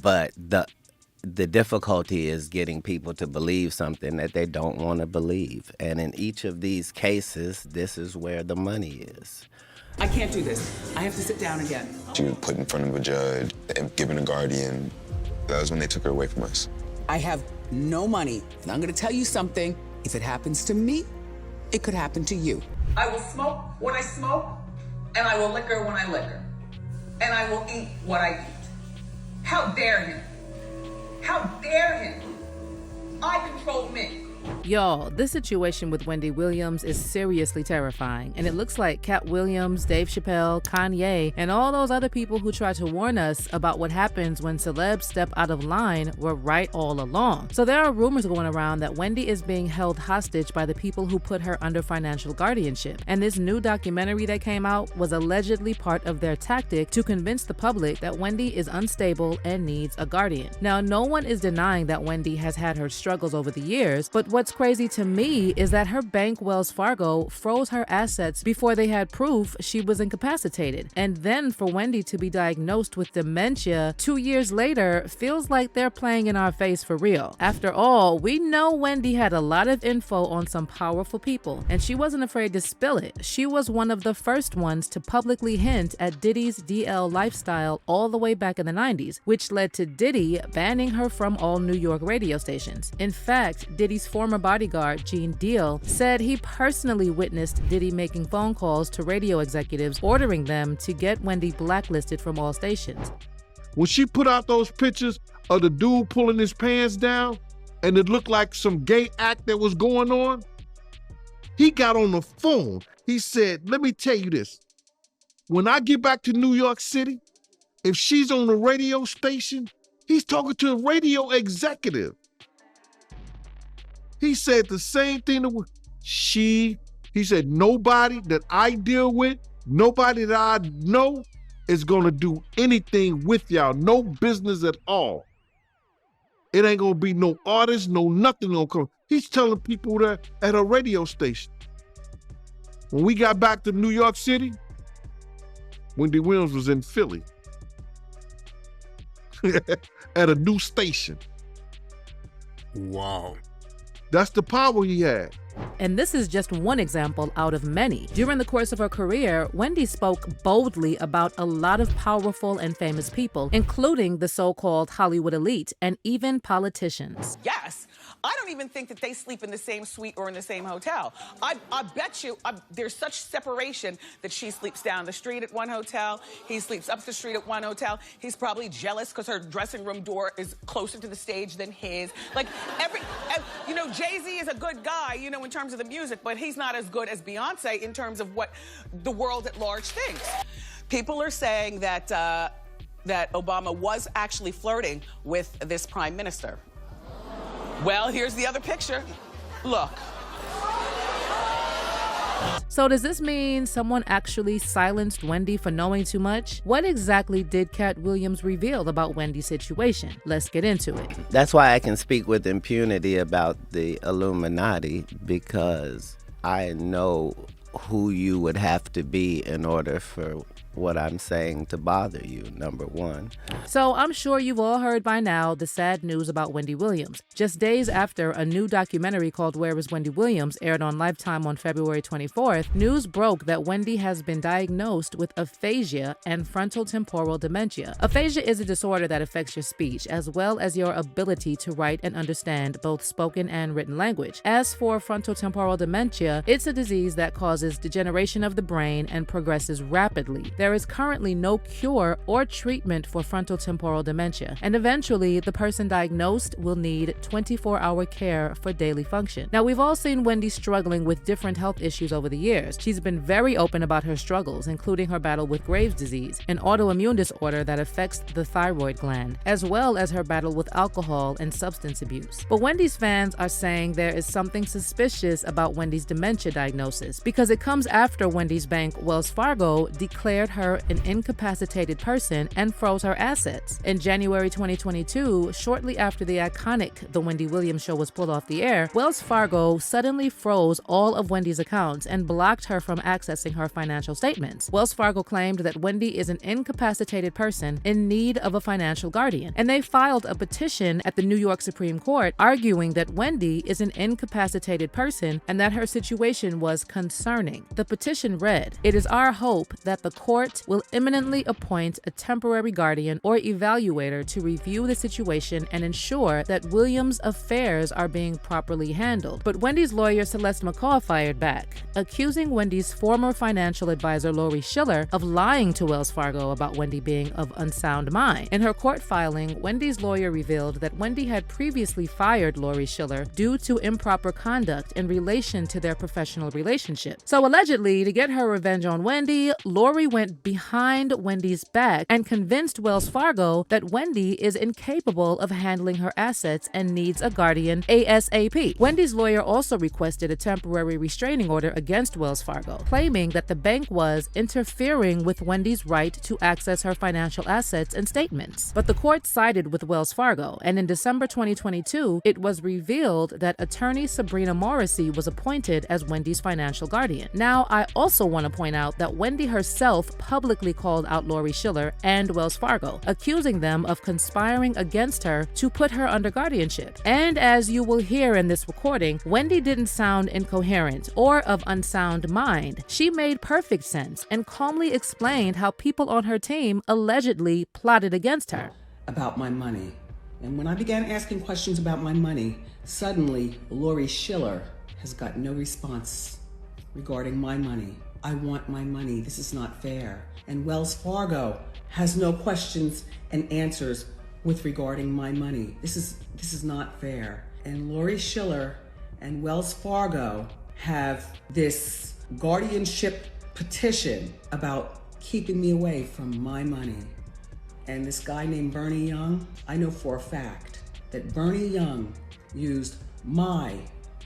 But the difficulty is getting people to believe something that they don't want to believe. And in each of these cases, this is where the money is. I can't do this. I have to sit down again. She was put in front of a judge and given a guardian. That was when they took her away from us. I have no money. And I'm gonna tell you something. If it happens to me, it could happen to you. I will smoke when I smoke, and I will liquor when I liquor. And I will eat what I eat. How dare him? How dare him? I control me. Y'all, this situation with Wendy Williams is seriously terrifying, and it looks like Katt Williams, Dave Chappelle, Kanye, and all those other people who try to warn us about what happens when celebs step out of line were right all along. So there are rumors going around that Wendy is being held hostage by the people who put her under financial guardianship, and this new documentary that came out was allegedly part of their tactic to convince the public that Wendy is unstable and needs a guardian. Now, no one is denying that Wendy has had her struggles over the years, but what's crazy to me is that her bank, Wells Fargo, froze her assets before they had proof she was incapacitated. And then for Wendy to be diagnosed with dementia 2 years later feels like they're playing in our face for real. After all, we know Wendy had a lot of info on some powerful people, and she wasn't afraid to spill it. She was one of the first ones to publicly hint at Diddy's DL lifestyle all the way back in the 90s, which led to Diddy banning her from all New York radio stations. In fact, Diddy's former bodyguard, Gene Deal, said he personally witnessed Diddy making phone calls to radio executives ordering them to get Wendy blacklisted from all stations. When she put out those pictures of the dude pulling his pants down and it looked like some gay act that was going on, he got on the phone. He said, let me tell you this. When I get back to New York City, if she's on the radio station, he's talking to a radio executive. He said the same thing he said, nobody that I deal with, nobody that I know is gonna do anything with y'all, no business at all. It ain't gonna be no artist, no nothing gonna come. He's telling people that at a radio station. When we got back to New York City, Wendy Williams was in Philly at a new station. Wow. That's the power he had. And this is just one example out of many. During the course of her career, Wendy spoke boldly about a lot of powerful and famous people, including the so-called Hollywood elite and even politicians. Yes. I don't even think that they sleep in the same suite or in the same hotel. I bet you there's such separation that she sleeps down the street at one hotel, he sleeps up the street at one hotel. He's probably jealous because her dressing room door is closer to the stage than his. Like, you know, Jay-Z is a good guy, you know, in terms of the music, but he's not as good as Beyonce in terms of what the world at large thinks. People are saying that, that Obama was actually flirting with this prime minister. Well, here's the other picture. Look. So does this mean someone actually silenced Wendy for knowing too much? What exactly did Katt Williams reveal about Wendy's situation? Let's get into it. That's why I can speak with impunity about the Illuminati, because I know who you would have to be in order for what I'm saying to bother you, number one. So I'm sure you've all heard by now the sad news about Wendy Williams. Just days after a new documentary called Where is Wendy Williams aired on Lifetime on February 24th, news broke that Wendy has been diagnosed with aphasia and frontotemporal dementia. Aphasia is a disorder that affects your speech, as well as your ability to write and understand both spoken and written language. As for frontotemporal dementia, it's a disease that causes degeneration of the brain and progresses rapidly. There is currently no cure or treatment for frontotemporal dementia, and eventually the person diagnosed will need 24-hour care for daily function. Now, we've all seen Wendy struggling with different health issues over the years. She's been very open about her struggles, including her battle with Graves' disease, an autoimmune disorder that affects the thyroid gland, as well as her battle with alcohol and substance abuse. But Wendy's fans are saying there is something suspicious about Wendy's dementia diagnosis, because it comes after Wendy's bank, Wells Fargo, declared her an incapacitated person and froze her assets. In January 2022, shortly after the iconic The Wendy Williams Show was pulled off the air, Wells Fargo suddenly froze all of Wendy's accounts and blocked her from accessing her financial statements. Wells Fargo claimed that Wendy is an incapacitated person in need of a financial guardian, and they filed a petition at the New York Supreme Court arguing that Wendy is an incapacitated person and that her situation was concerning. The petition read, "It is our hope that the court will imminently appoint a temporary guardian or evaluator to review the situation and ensure that Williams' affairs are being properly handled." But Wendy's lawyer Celeste McCaw fired back, accusing Wendy's former financial advisor Lori Schiller of lying to Wells Fargo about Wendy being of unsound mind. In her court filing, Wendy's lawyer revealed that Wendy had previously fired Lori Schiller due to improper conduct in relation to their professional relationship. So allegedly, to get her revenge on Wendy, Lori went behind Wendy's back and convinced Wells Fargo that Wendy is incapable of handling her assets and needs a guardian ASAP. Wendy's lawyer also requested a temporary restraining order against Wells Fargo, claiming that the bank was interfering with Wendy's right to access her financial assets and statements. But the court sided with Wells Fargo, and in December 2022, it was revealed that attorney Sabrina Morrissey was appointed as Wendy's financial guardian. Now, I also want to point out that Wendy herself publicly called out Lori Schiller and Wells Fargo, accusing them of conspiring against her to put her under guardianship. And as you will hear in this recording, Wendy didn't sound incoherent or of unsound mind. She made perfect sense and calmly explained how people on her team allegedly plotted against her. About my money. And when I began asking questions about my money, suddenly Lori Schiller has got no response regarding my money. I want my money. This is not fair. And Wells Fargo has no questions and answers with regarding my money. This is not fair. And Lori Schiller and Wells Fargo have this guardianship petition about keeping me away from my money. And this guy named Bernie Young, I know for a fact that Bernie Young used my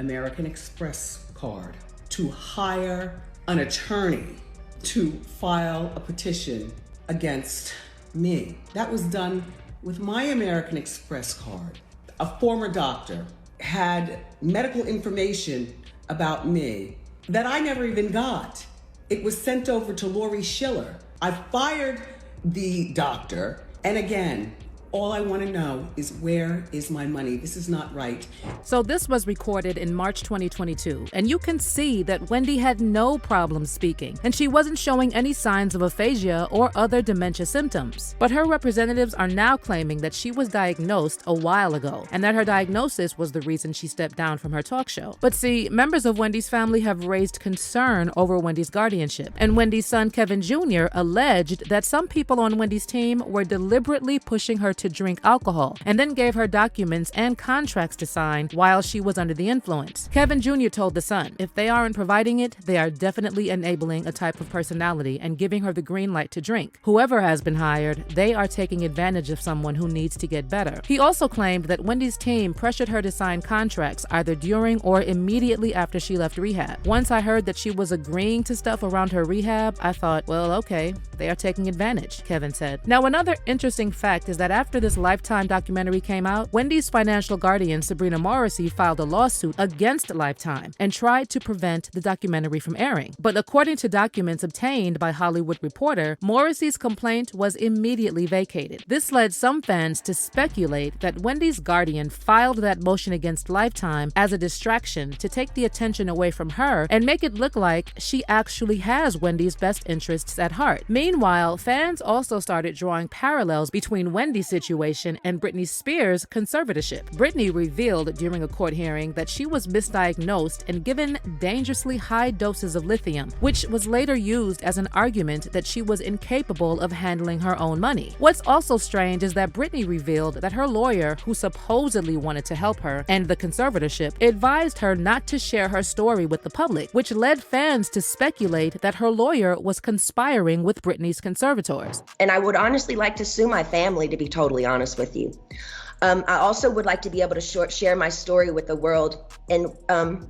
American Express card to hire an attorney to file a petition against me. That was done with my American Express card. A former doctor had medical information about me that I never even got. It was sent over to Lori Schiller. I fired the doctor, and again, all I want to know is where is my money? This is not right. So this was recorded in March 2022, and you can see that Wendy had no problem speaking, and she wasn't showing any signs of aphasia or other dementia symptoms. But her representatives are now claiming that she was diagnosed a while ago, and that her diagnosis was the reason she stepped down from her talk show. But see, members of Wendy's family have raised concern over Wendy's guardianship, and Wendy's son Kevin Jr. alleged that some people on Wendy's team were deliberately pushing her to drink alcohol and then gave her documents and contracts to sign while she was under the influence. Kevin Jr. told The Sun, if they aren't providing it, they are definitely enabling a type of personality and giving her the green light to drink. Whoever has been hired, they are taking advantage of someone who needs to get better. He also claimed that Wendy's team pressured her to sign contracts either during or immediately after she left rehab. Once I heard that she was agreeing to stuff around her rehab, I thought, well, okay, they are taking advantage, Kevin said. Now, another interesting fact is that after this Lifetime documentary came out, Wendy's financial guardian, Sabrina Morrissey, filed a lawsuit against Lifetime and tried to prevent the documentary from airing. But according to documents obtained by Hollywood Reporter, Morrissey's complaint was immediately vacated. This led some fans to speculate that Wendy's guardian filed that motion against Lifetime as a distraction to take the attention away from her and make it look like she actually has Wendy's best interests at heart. Meanwhile, fans also started drawing parallels between Wendy's situation and Britney Spears' conservatorship. Britney revealed during a court hearing that she was misdiagnosed and given dangerously high doses of lithium, which was later used as an argument that she was incapable of handling her own money. What's also strange is that Britney revealed that her lawyer, who supposedly wanted to help her and the conservatorship, advised her not to share her story with the public, which led fans to speculate that her lawyer was conspiring with Britney's conservators. And I would honestly like to sue my family, to be totally honest with you. I also would like to be able to share my story with the world and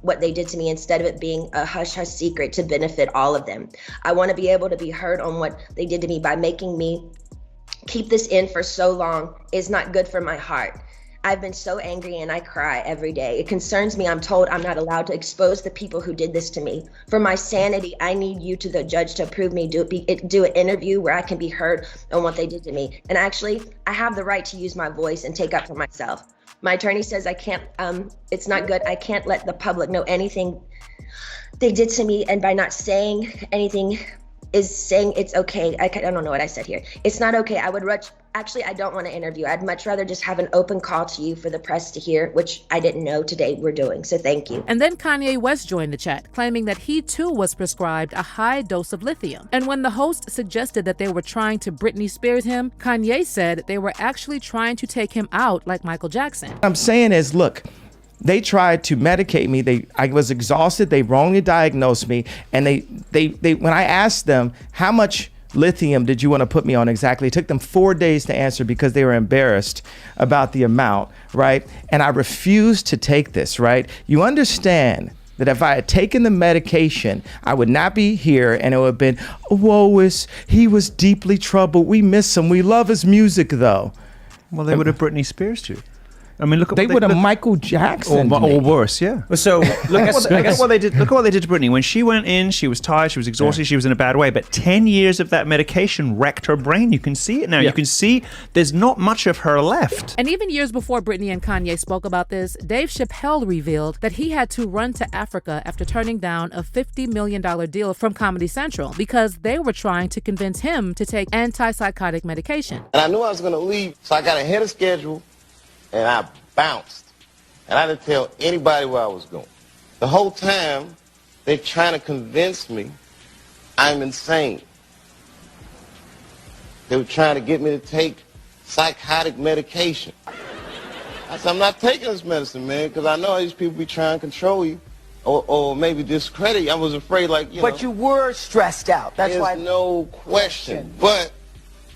what they did to me, instead of it being a hush-hush secret to benefit all of them. I want to be able to be heard on what they did to me. By making me keep this in for so long is not good for my heart. I've been so angry and I cry every day. It concerns me. I'm told I'm not allowed to expose the people who did this to me. For my sanity, I need you to the judge to approve me, do an interview where I can be heard on what they did to me. And actually, I have the right to use my voice and take up for myself. My attorney says I can't, it's not good. I can't let the public know anything they did to me, and by not saying anything is saying it's okay. I don't know what I said here. It's not okay. Actually, I don't want to interview. I'd much rather just have an open call to you for the press to hear, which I didn't know today we're doing. So thank you. And then Kanye West joined the chat, claiming that he too was prescribed a high dose of lithium. And when the host suggested that they were trying to Britney Spears him, Kanye said they were actually trying to take him out like Michael Jackson. What I'm saying is, look, they tried to medicate me. I was exhausted. They wrongly diagnosed me. And they when I asked them how much lithium did you want to put me on exactly, it took them 4 days to answer because they were embarrassed about the amount, right? And I refused to take this, right? You understand that if I had taken the medication, I would not be here, and it would have been, he was deeply troubled. We miss him. We love his music, though. Well, they would have Britney Spears you. I mean, look at they would have Michael Jackson or worse, yeah. So look at what they did. Look at what they did to Britney. When she went in, she was tired, she was exhausted, she was in a bad way. But 10 years of that medication wrecked her brain. You can see it now. Yeah. You can see there's not much of her left. And even years before Britney and Kanye spoke about this, Dave Chappelle revealed that he had to run to Africa after turning down a $50 million deal from Comedy Central because they were trying to convince him to take antipsychotic medication. And I knew I was going to leave, so I got ahead of schedule. And I bounced. And I didn't tell anybody where I was going. The whole time, they're trying to convince me I'm insane. They were trying to get me to take psychotic medication. I said, I'm not taking this medicine, man, because I know these people be trying to control you or maybe discredit you. I was afraid, like, you know. But you were stressed out. That's why. There's no question. But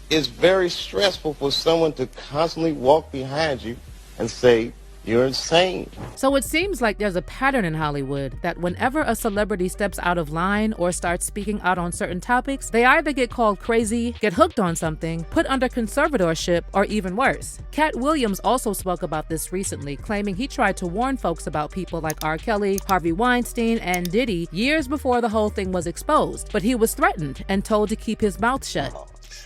it's very stressful for someone to constantly walk behind you and say, you're insane. So it seems like there's a pattern in Hollywood that whenever a celebrity steps out of line or starts speaking out on certain topics, they either get called crazy, get hooked on something, put under conservatorship, or even worse. Katt Williams also spoke about this recently, claiming he tried to warn folks about people like R. Kelly, Harvey Weinstein, and Diddy years before the whole thing was exposed, but he was threatened and told to keep his mouth shut.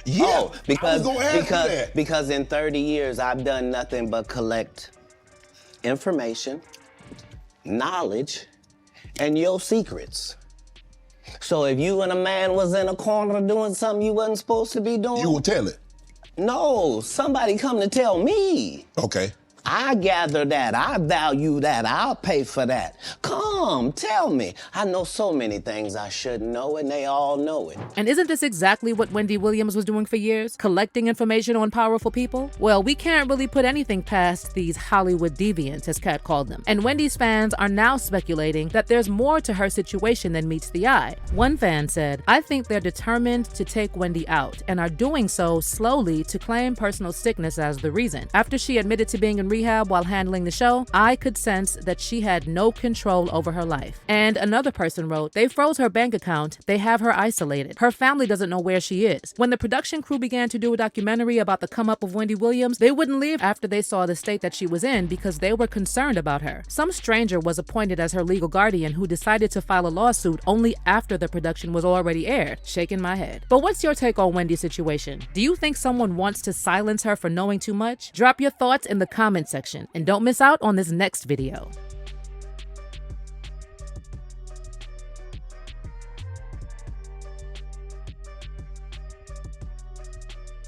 Yeah, because in 30 years, I've done nothing but collect information, knowledge, and your secrets. So if you and a man was in a corner doing something you wasn't supposed to be doing, you will tell it. No, somebody come to tell me. Okay. I gather that, I value that, I'll pay for that. Come, tell me. I know so many things I shouldn't know, and they all know it. And isn't this exactly what Wendy Williams was doing for years? Collecting information on powerful people? Well, we can't really put anything past these Hollywood deviants, as Katt called them. And Wendy's fans are now speculating that there's more to her situation than meets the eye. One fan said, I think they're determined to take Wendy out and are doing so slowly to claim personal sickness as the reason. After she admitted to being in rehab while handling the show, I could sense that she had no control over her life. And another person wrote, they froze her bank account, they have her isolated. Her family doesn't know where she is. When the production crew began to do a documentary about the come up of Wendy Williams, they wouldn't leave after they saw the state that she was in because they were concerned about her. Some stranger was appointed as her legal guardian who decided to file a lawsuit only after the production was already aired. Shaking my head. But what's your take on Wendy's situation? Do you think someone wants to silence her for knowing too much? Drop your thoughts in the comments section and don't miss out on this next video.